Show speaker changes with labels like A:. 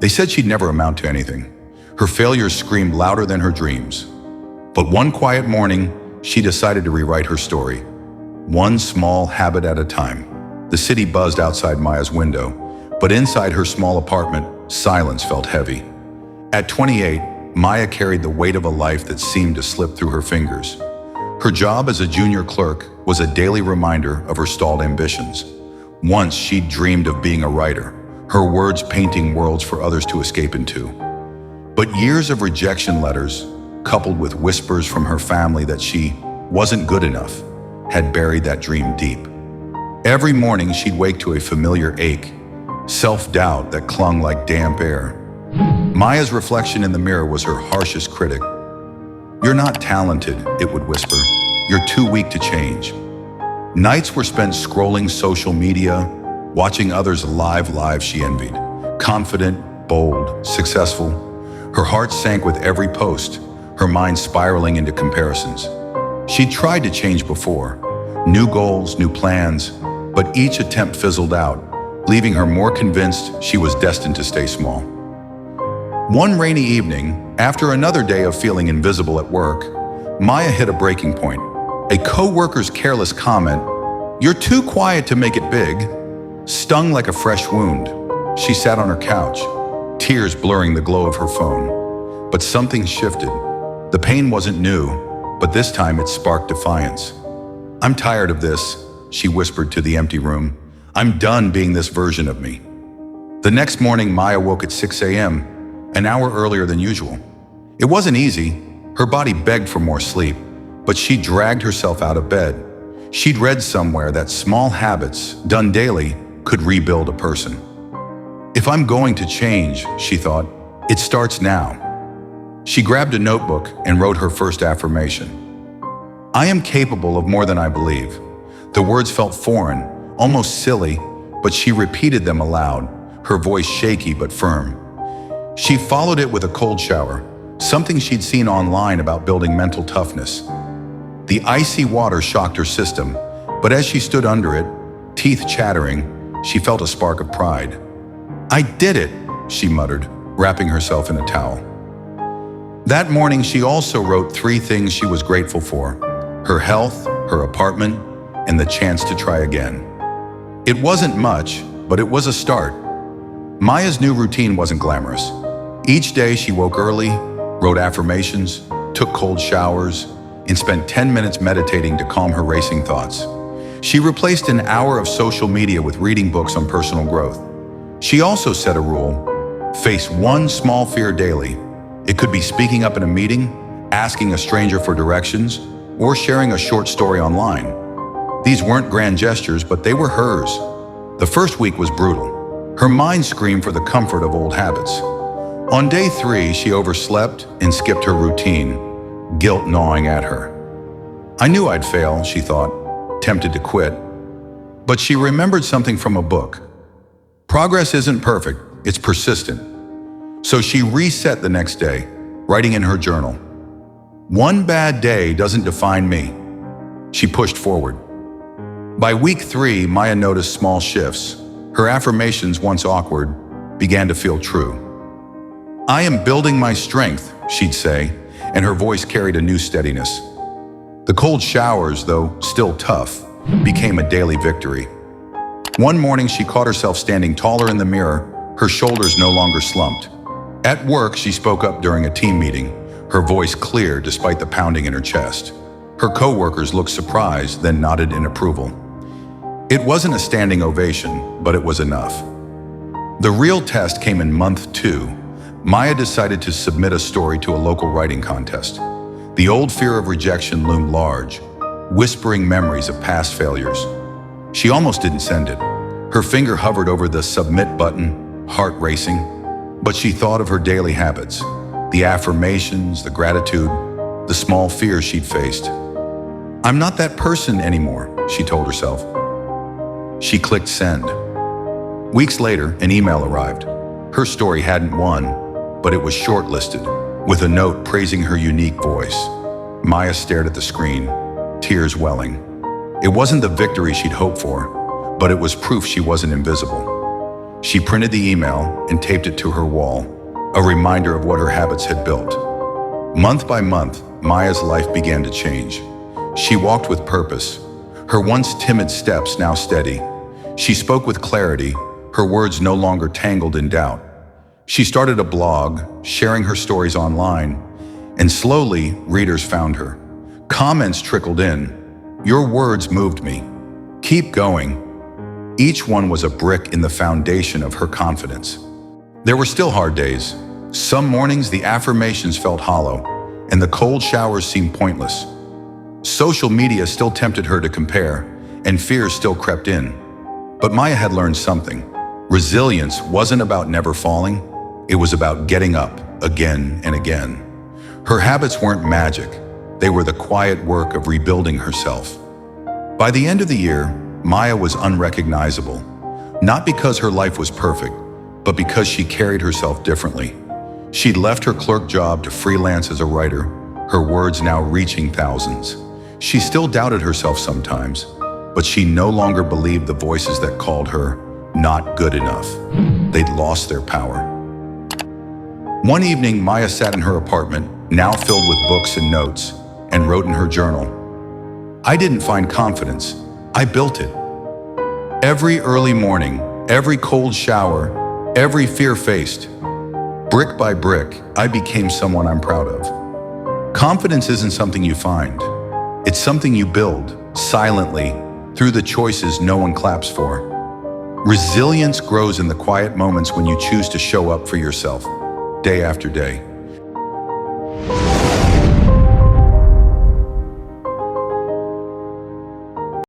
A: They said she'd never amount to anything. Her failures screamed louder than her dreams. But one quiet morning, she decided to rewrite her story. One small habit at a time. The city buzzed outside Maya's window, but inside her small apartment, silence felt heavy. At 28, Maya carried the weight of a life that seemed to slip through her fingers. Her job as a junior clerk was a daily reminder of her stalled ambitions. Once she'd dreamed of being a writer, her words painting worlds for others to escape into. But years of rejection letters, coupled with whispers from her family that she wasn't good enough, had buried that dream deep. Every morning she'd wake to a familiar ache, self-doubt that clung like damp air. Maya's reflection in the mirror was her harshest critic. "You're not talented," it would whisper. "You're too weak to change." Nights were spent scrolling social media, watching others' lives she envied. Confident, bold, successful. Her heart sank with every post, her mind spiraling into comparisons. She'd tried to change before. New goals, new plans, but each attempt fizzled out, leaving her more convinced she was destined to stay small. One rainy evening, after another day of feeling invisible at work, Maya hit a breaking point. A co-worker's careless comment, "You're too quiet to make it big," stung like a fresh wound. She sat on her couch, tears blurring the glow of her phone. But something shifted. The pain wasn't new, but this time it sparked defiance. "I'm tired of this," she whispered to the empty room. "I'm done being this version of me." The next morning, Maya woke at 6 a.m., an hour earlier than usual. It wasn't easy. Her body begged for more sleep, but she dragged herself out of bed. She'd read somewhere that small habits, done daily, could rebuild a person. "If I'm going to change," she thought, "it starts now." She grabbed a notebook and wrote her first affirmation. "I am capable of more than I believe." The words felt foreign, almost silly, but she repeated them aloud, her voice shaky but firm. She followed it with a cold shower, something she'd seen online about building mental toughness. The icy water shocked her system, but as she stood under it, teeth chattering, she felt a spark of pride. "I did it," she muttered, wrapping herself in a towel. That morning, she also wrote 3 things she was grateful for: her health, her apartment, and the chance to try again. It wasn't much, but it was a start. Maya's new routine wasn't glamorous. Each day she woke early, wrote affirmations, took cold showers, and spent 10 minutes meditating to calm her racing thoughts. She replaced an hour of social media with reading books on personal growth. She also set a rule: face one small fear daily. It could be speaking up in a meeting, asking a stranger for directions, or sharing a short story online. These weren't grand gestures, but they were hers. The first week was brutal. Her mind screamed for the comfort of old habits. On day 3, she overslept and skipped her routine, guilt gnawing at her. "I knew I'd fail," she thought, tempted to quit. But she remembered something from a book. Progress isn't perfect, it's persistent. So she reset the next day, writing in her journal, "One bad day doesn't define me." She pushed forward. By week 3, Maya noticed small shifts. Her affirmations, once awkward, began to feel true. "I am building my strength," she'd say, and her voice carried a new steadiness. The cold showers, though still tough, became a daily victory. One morning, she caught herself standing taller in the mirror, her shoulders no longer slumped. At work, she spoke up during a team meeting, her voice clear despite the pounding in her chest. Her coworkers looked surprised, then nodded in approval. It wasn't a standing ovation, but it was enough. The real test came in month 2. Maya decided to submit a story to a local writing contest. The old fear of rejection loomed large, whispering memories of past failures. She almost didn't send it. Her finger hovered over the submit button, heart racing. But she thought of her daily habits, the affirmations, the gratitude, the small fears she'd faced. "I'm not that person anymore," she told herself. She clicked send. Weeks later, an email arrived. Her story hadn't won, but it was shortlisted, with a note praising her unique voice. Maya stared at the screen, tears welling. It wasn't the victory she'd hoped for, but it was proof she wasn't invisible. She printed the email and taped it to her wall, a reminder of what her habits had built. Month by month, Maya's life began to change. She walked with purpose, her once timid steps now steady. She spoke with clarity, her words no longer tangled in doubt. She started a blog, sharing her stories online, and slowly, readers found her. Comments trickled in. "Your words moved me. Keep going." Each one was a brick in the foundation of her confidence. There were still hard days. Some mornings the affirmations felt hollow, and the cold showers seemed pointless. Social media still tempted her to compare, and fears still crept in. But Maya had learned something. Resilience wasn't about never falling, it was about getting up again and again. Her habits weren't magic, they were the quiet work of rebuilding herself. By the end of the year, Maya was unrecognizable, not because her life was perfect, but because she carried herself differently. She'd left her clerk job to freelance as a writer, her words now reaching thousands. She still doubted herself sometimes, but she no longer believed the voices that called her not good enough. They'd lost their power. One evening, Maya sat in her apartment, now filled with books and notes, and wrote in her journal, "I didn't find confidence, I built it. Every early morning, every cold shower, every fear faced, brick by brick, I became someone I'm proud of." Confidence isn't something you find. It's something you build, silently, through the choices no one claps for. Resilience grows in the quiet moments when you choose to show up for yourself, day after day.